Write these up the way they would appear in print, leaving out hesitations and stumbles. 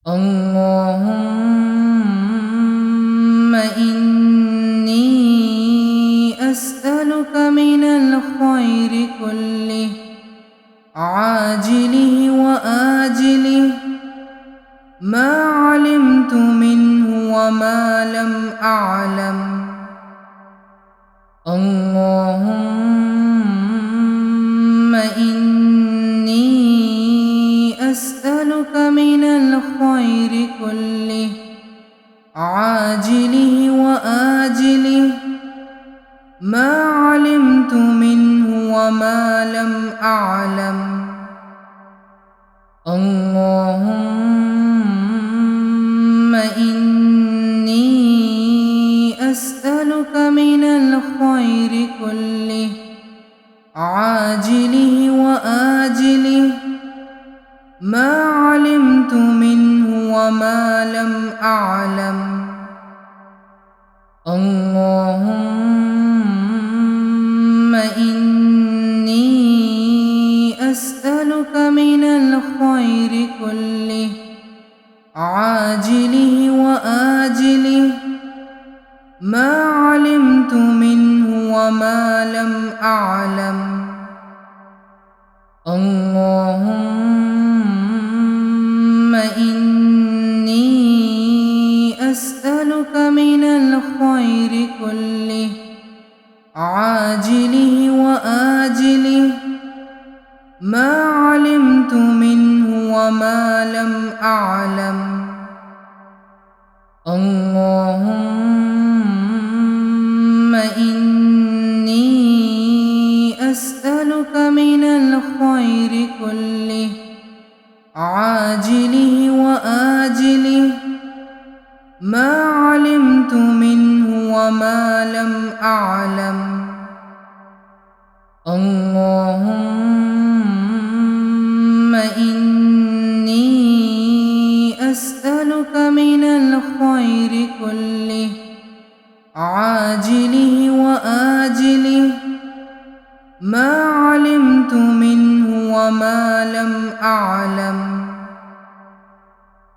اللهم إني أسألك من الخير كله عاجله وآجله ما علمت منه وما لم أعلم. اللهم إني أسألك من الخير كله عاجله وآجله ما علمت منه وما لم أعلم. اللهم إني أسألك من الخير كله عاجله وآجله ما علمت منه وما لم أعلم. اللهم إني أسألك من الخير كله عاجله وآجله ما علمت منه وما لم أعلم. اللهم إني أسألك من الخير كله عاجله وآجله ما علمت منه وما لم أعلم. اللهم إني أسألك من الخير كله عاجله وآجله ما علمت منه وما لم أعلم. اللهم إني أسألك من الخير كله عاجله وآجله ما علمت منه وما لم أعلم.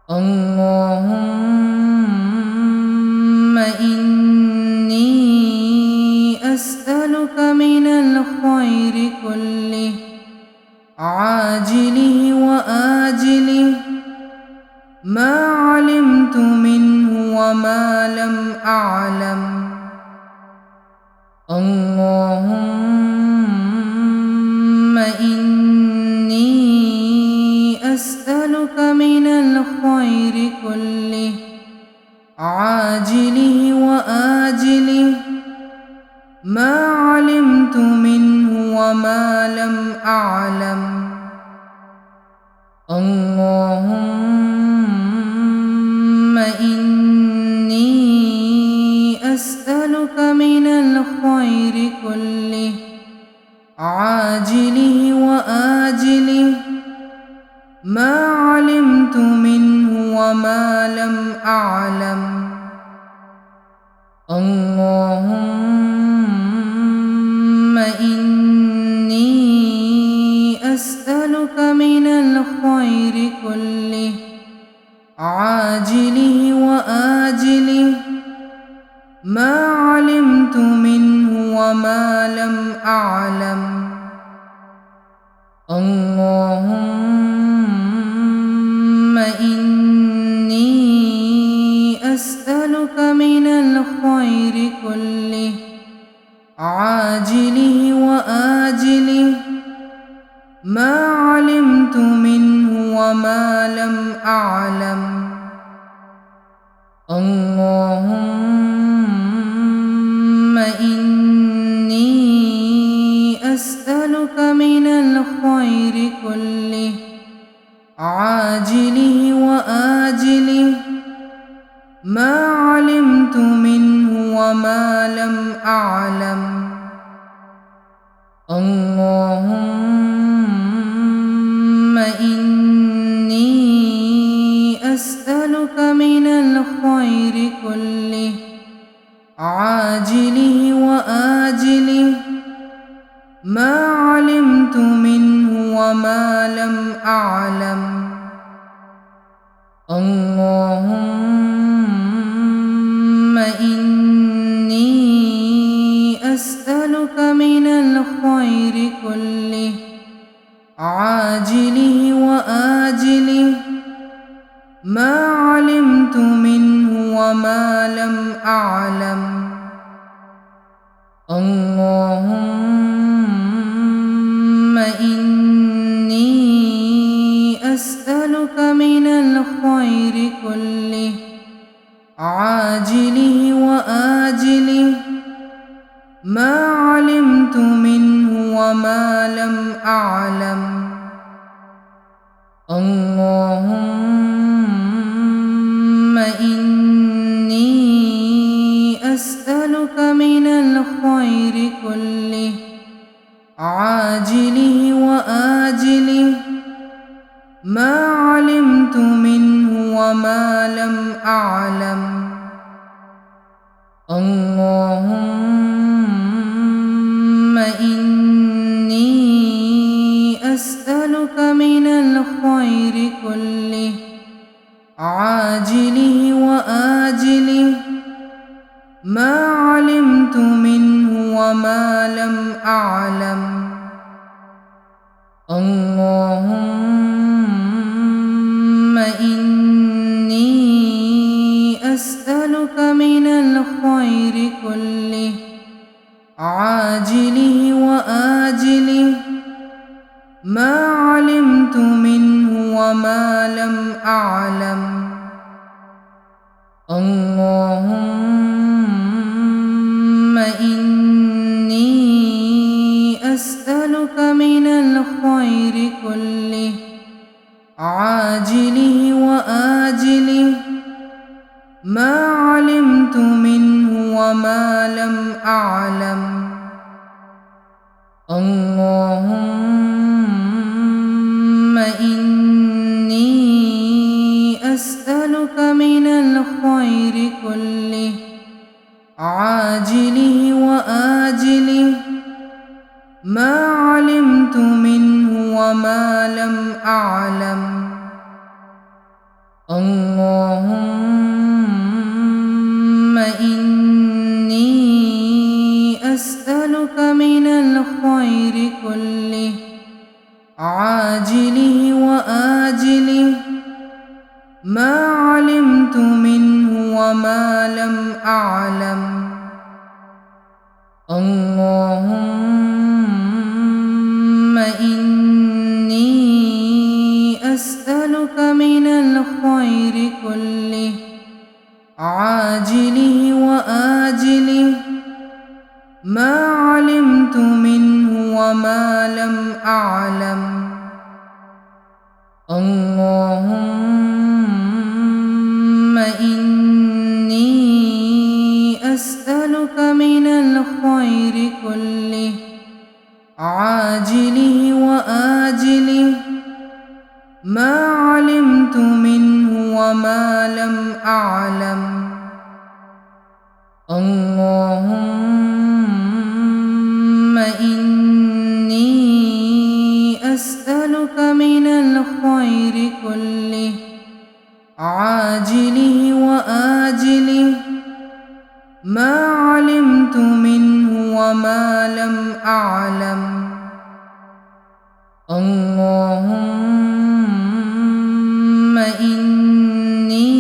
اللهم إني أسألك من الخير كله عاجله وآجله ما علمت منه وما لم أعلم. اللهم إني أسألك من الخير كله عاجله وآجله ما علمت منه وما لم أعلم. اللهم إني أسألك من الخير كله عاجله وآجله ما علمت منه وما لم أعلم. اللهم إني أسألك من الخير كله عاجله وآجله ما علمت منه وما لم أعلم. اللهم إني أسألك من الخير كله عاجله وآجله ما علمت منه وما لم أعلم. اللهم إني أسألك من الخير كله عاجله وآجله ما علمت منه وما لم أعلم. اللهم إني أسألك من الخير كله عاجله وآجله ما علمت منه وما لم أعلم. اللهم إني أسألك من الخير كله عاجله وآجله ما علمت منه وما لم أعلم. اللهم إني أسألك من الخير كله عاجله وآجله ما علمت منه وما لم أعلم. اللهم إني أسألك من الخير كله عاجله وآجله ما علمت منه وما لم أعلم. اللهم إني أسألك من الخير كله عاجله وآجله ما علمت منه وما لم أعلم. اللهم إني أسألك من الخير كله عاجله وآجله ما علمت منه وما لم أعلم. اللهم إني أسألك من الخير كله عاجله وآجله ما علمت منه وما لم أعلم. اللهم إني أسألك من الخير كله عاجله وآجله ما علمت منه وما لم أعلم. اللهم إني أسألك من الخير كله عاجله وآجله ما علمت منه وما لم أعلم. اللهم إني أسألك من الخير كله عاجله وآجله ما علمت منه وما لم أعلم. اللهم إني أسألك من الخير كله عاجله وآجله ما علمت منه وما لم أعلم. اللهم إني أسألك من الخير كله عاجله وآجله ما علمت منه وما لم أعلم. اللهم إني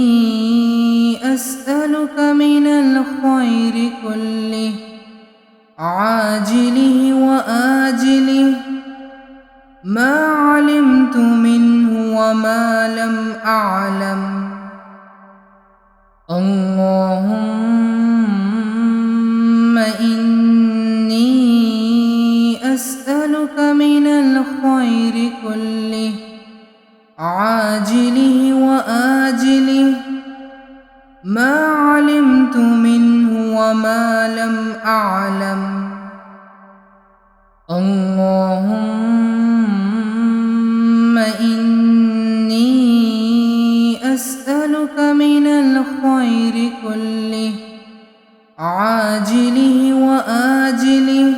أسألك من الخير كله عاجله وآجله ما علمت منه وما لم أعلم. اللهم إني أسألك من الخير كله عاجله وآجله ما علمت منه وما لم أعلم. اللهم إني أسألك من الخير كله عاجله وآجله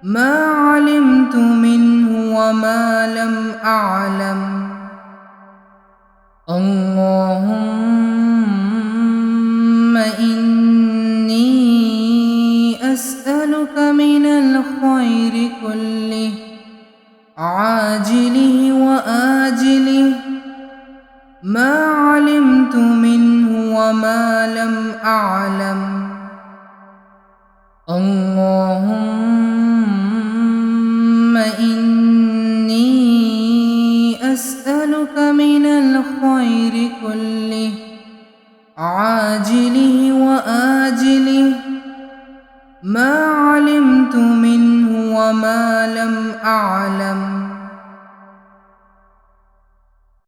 ما علمت منه وما لم أعلم. عاجله وآجله ما علمت منه وما لم أعلم. اللهم إني أسألك من الخير كله عاجله وآجله ما علمت منه وما لم أعلم.